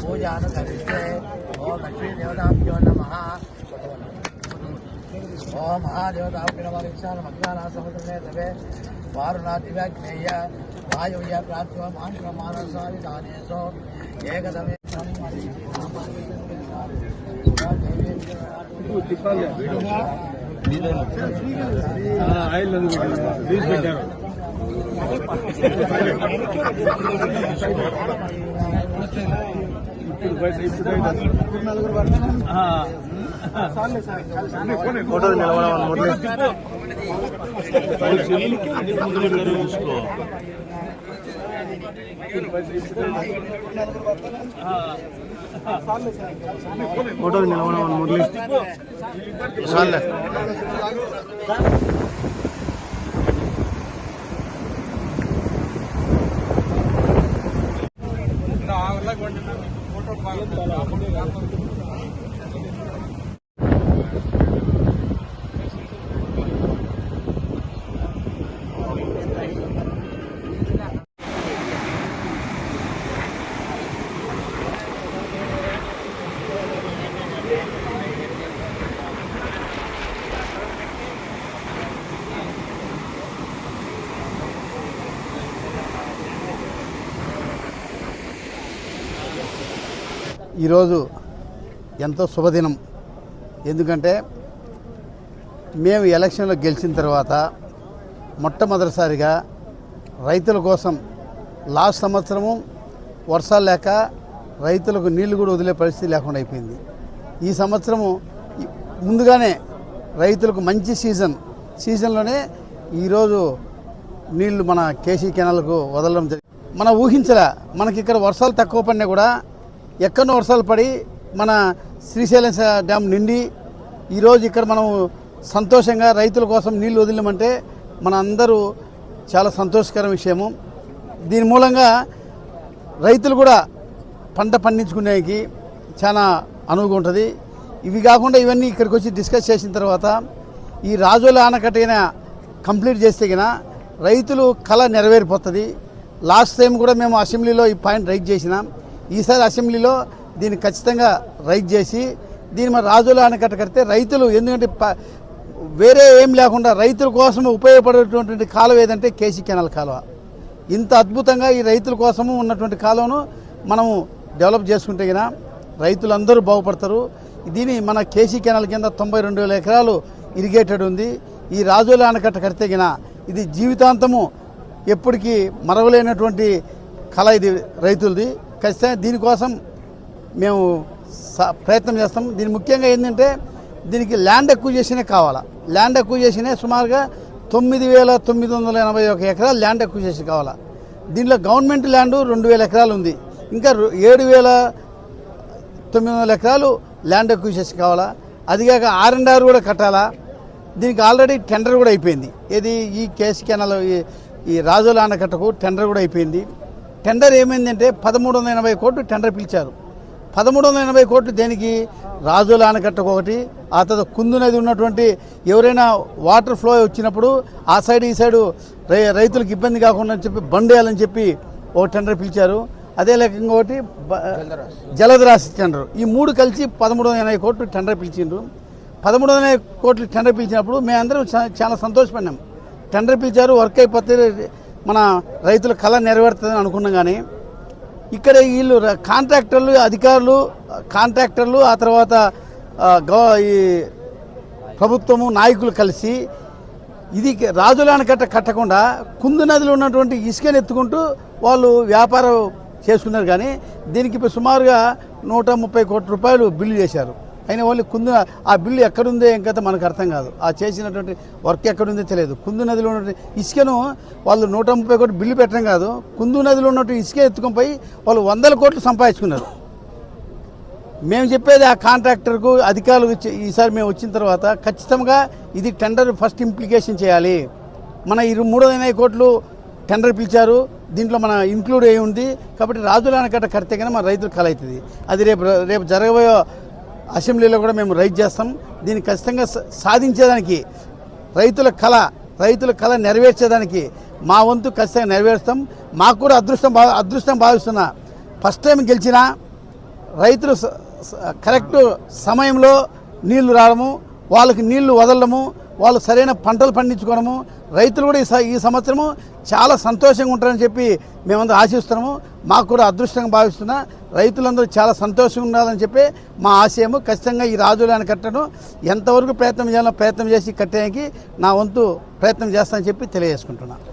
పూజాను కరిస్తే ఓం లక్ష్మీ దేవతాభ్యో నమః. ఓం మహాదేవతాభినమక్షానమజ్ఞానాసముద్రే సవే వారుణా దివ్యాగ్నేయ వాయువ్య ప్రాప్త్వ మాంసమానసాది దానేశో ఏకదమే photo నిలబడమని Murali photo నిలబడమని Murali చాలే ఈరోజు ఎంతో శుభదినం. ఎందుకంటే మేము ఎలక్షన్లో గెలిచిన తర్వాత మొట్టమొదటిసారిగా రైతుల కోసం లాస్ట్ సంవత్సరము వర్షాలు లేక రైతులకు నీళ్లు కూడా వదిలే పరిస్థితి లేకుండా అయిపోయింది. ఈ సంవత్సరము ముందుగానే రైతులకు మంచి సీజన్లోనే ఈరోజు నీళ్లు మన కేసీ కెనాల్కు వదలడం జరిగింది. మనం ఊహించలే. మనకి ఇక్కడ వర్షాలు తక్కువ పడినా కూడా ఎక్కడో వర్షాలు పడి మన శ్రీశైలం డ్యామ్ నిండి ఈరోజు ఇక్కడ మనం సంతోషంగా రైతుల కోసం నీళ్లు వదిలేమంటే మన అందరూ చాలా సంతోషకర విషయము. దీని మూలంగా రైతులు కూడా పంట పండించుకునేకి చాలా అనువుగా ఉంటుంది. ఇవి కాకుండా ఇవన్నీ ఇక్కడికి వచ్చి డిస్కస్ చేసిన తర్వాత ఈ రాజోల ఆనకట్టైనా కంప్లీట్ చేస్తే గిన రైతులు కళ నెరవేరిపోతుంది. లాస్ట్ టైం కూడా మేము అసెంబ్లీలో ఈ పాయింట్ రైజ్ చేసినాం. ఈసారి అసెంబ్లీలో దీన్ని ఖచ్చితంగా రైజ్ చేసి దీన్ని మన రాజోల ఆనకట్ట కడితే రైతులు, ఎందుకంటే వేరే ఏం లేకుండా రైతుల కోసం ఉపయోగపడేటువంటి కాలువ ఏదంటే కేసీ కెనాల్ కాలువ. ఇంత అద్భుతంగా ఈ రైతుల కోసము ఉన్నటువంటి కాలువను మనము డెవలప్ చేసుకుంటే గిన రైతులందరూ బాగుపడతారు. దీని మన కేసీ కెనాల్ కింద 92,000 ఎకరాలు ఇరిగేటెడ్ ఉంది. ఈ రాజోల ఆనకట్ట కడితే గిన ఇది జీవితాంతము ఎప్పటికీ మరవలేనటువంటి కళ ఇది రైతులది. ఖచ్చితంగా దీనికోసం మేము ప్రయత్నం చేస్తాం. దీని ముఖ్యంగా ఏంటంటే దీనికి ల్యాండ్ అక్విజిషనే కావాలా. ల్యాండ్ అక్విజిషనే సుమారుగా 9,981 ఎకరాలు ల్యాండ్ అక్విజిషన్ కావాలా. దీంట్లో గవర్నమెంట్ ల్యాండ్ 2,000 ఎకరాలు ఉంది. ఇంకా 7,900 ఎకరాలు ల్యాండ్ అక్విజిషన్ కావాలా. అదిగాక R&R కూడా కట్టాలా. దీనికి ఆల్రెడీ టెండర్ కూడా అయిపోయింది. ఏది ఈ కేసీ కెనాల్ ఈ రాజోల ఆనకట్టకు టెండర్ కూడా అయిపోయింది. టెండర్ ఏమైందంటే 1,380 కోట్లు టెండర్ పిలిచారు. 1,380 కోట్లు దేనికి? రాజోల ఆనకట్టకు ఒకటి, ఆ తర్వాత కుందు నది ఉన్నటువంటి ఎవరైనా వాటర్ ఫ్లో వచ్చినప్పుడు ఆ సైడ్ ఈ సైడు రైతులకు ఇబ్బంది కాకుండా చెప్పి బండ్ వేయాలని చెప్పి ఒక టెండర్ పిలిచారు. అదే లేకంగా ఒకటి జలదరాశి టెండర్. ఈ మూడు కలిసి 1,380 కోట్లు టెండర్ పిలిచిండ్రు. 1,380 కోట్లు టెండర్ పిలిచినప్పుడు మేమందరం చాలా సంతోషపడినాం. టెండర్ పిలిచారు, వర్క్ అయిపోతే మన రైతుల కళ నెరవేరుతుందని అనుకున్నాం. కానీ ఇక్కడ వీళ్ళు కాంట్రాక్టర్లు, అధికారులు, కాంట్రాక్టర్లు, ఆ తర్వాత ఈ ప్రభుత్వము నాయకులు కలిసి ఇది రాజోల ఆనకట్ట కట్టకుండా కుందు నదిలో ఉన్నటువంటి ఇసుకని ఎత్తుకుంటూ వాళ్ళు వ్యాపారం చేసుకున్నారు. కానీ దీనికి ఇప్పుడు సుమారుగా 130 కోట్ల రూపాయలు బిల్లు చేశారు. అయినా ఓన్లీ కుందు ఆ బిల్లు ఎక్కడుందో ఇంకైతే మనకు అర్థం కాదు. ఆ చేసినటువంటి వర్క్ ఎక్కడుందో తెలియదు. కుందు నదిలో ఉన్నటువంటి ఇసుకను వాళ్ళు 130 కోట్లు బిల్లు పెట్టడం కాదు, కుందు నదిలో ఉన్నటువంటి ఇసుక ఎత్తుకొని పోయి వాళ్ళు 100 కోట్లు సంపాదించుకున్నారు. మేము చెప్పేది ఆ కాంట్రాక్టర్కు, అధికారులకు ఈసారి మేము వచ్చిన తర్వాత ఖచ్చితంగా ఇది టెండర్ ఫస్ట్ ఇంప్లికేషన్ చేయాలి. మన 350 కోట్లు టెండర్ పిలిచారు, దీంట్లో మన ఇంక్లూడ్ అయి ఉంది. కాబట్టి రాజుల ఆనకట్ట కడితే కన్నా మన రైతులు కల అవుతుంది. అది రేపు జరగబోయే అసెంబ్లీలో కూడా మేము రైజ్ చేస్తాం. దీన్ని ఖచ్చితంగా సాధించేదానికి రైతుల కళ నెరవేర్చేదానికి మా వంతు ఖచ్చితంగా నెరవేరుస్తాం. మాకు కూడా అదృష్టం భావిస్తున్నా. ఫస్ట్ టైం గెలిచినా రైతులు కరెక్ట్ సమయంలో నీళ్లు రావడము, వాళ్ళకి నీళ్లు వదలడము, వాళ్ళు సరైన పంటలు పండించుకోవడము, రైతులు కూడా ఈ సంవత్సరము చాలా సంతోషంగా ఉంటారని చెప్పి మేమందరూ ఆశిస్తున్నాము. మాకు కూడా అదృష్టంగా భావిస్తున్నా. రైతులందరూ చాలా సంతోషంగా ఉండాలని చెప్పి మా ఆశయము. ఖచ్చితంగా ఈ రాజుల ఆనకట్టను ఎంతవరకు ప్రయత్నం చేయాలో ప్రయత్నం చేసి కట్టేయడానికి నా వంతు ప్రయత్నం చేస్తానని చెప్పి తెలియజేసుకుంటున్నాను.